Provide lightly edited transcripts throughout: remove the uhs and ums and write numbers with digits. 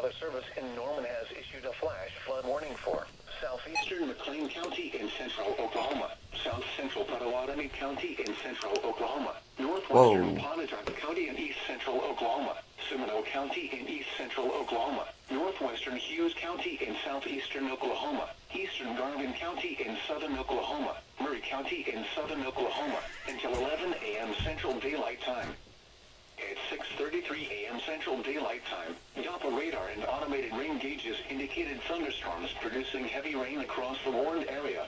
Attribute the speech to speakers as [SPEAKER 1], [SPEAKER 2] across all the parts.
[SPEAKER 1] Weather Service in Norman has issued a flash flood warning for southeastern McClain County in central Oklahoma, south central Pottawatomie County in central Oklahoma, northwestern Pontotoc County in east central Oklahoma, Seminole County in east central Oklahoma, northwestern Hughes County in southeastern Oklahoma, eastern Garvin County in southern Oklahoma, Murray County in southern Oklahoma, until 11 a.m. Central Daylight Time. At 6:33 a.m. Central Daylight Time, Doppler radar and automated rain gauges indicated thunderstorms producing heavy rain across the warned area.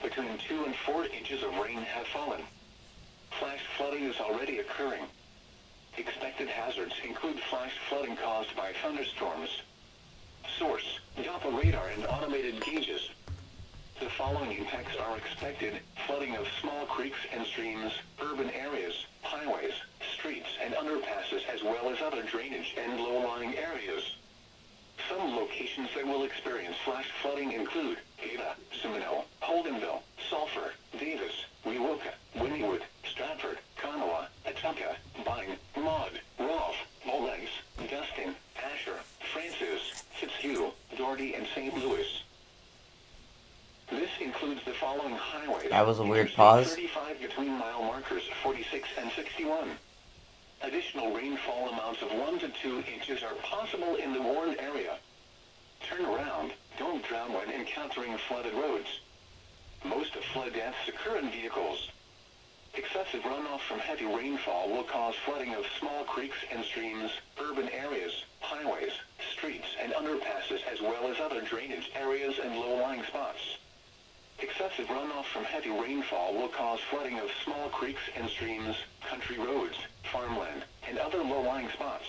[SPEAKER 1] Between 2 and 4 inches of rain have fallen. Flash flooding is already occurring. Expected hazards include flash flooding caused by thunderstorms. Source: Doppler radar and automated gauges. The following impacts are expected: flooding of small creeks and streams, urban areas, highways, streets and underpasses, as well as other drainage and low-lying areas. Some locations that will experience flash flooding include Ada, Seminole, Holdenville, Sulphur, Davis, Wewoka, Wynnewood, Stratford, Kanawha, Atuka, Bine, Maud, Rolfe, Mullens, Dustin, Asher, Francis, Fitzhugh, Doherty, and St. Louis. This includes the following highways.
[SPEAKER 2] That was a weird pause.
[SPEAKER 1] 35 between mile markers 46 and 61. Additional rainfall amounts of 1 to 2 inches are possible in the warned area. Turn around. Don't drown when encountering flooded roads. Most of flood deaths occur in vehicles. Excessive runoff from heavy rainfall will cause flooding of small creeks and streams, urban areas, highways, streets and underpasses, as well as other drainage areas and low-lying spots. Excessive runoff from heavy rainfall will cause flooding of small creeks and streams, country roads, farmland, and other low-lying spots.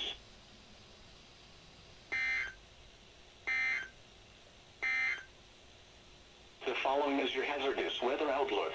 [SPEAKER 1] The following is your hazardous weather outlook.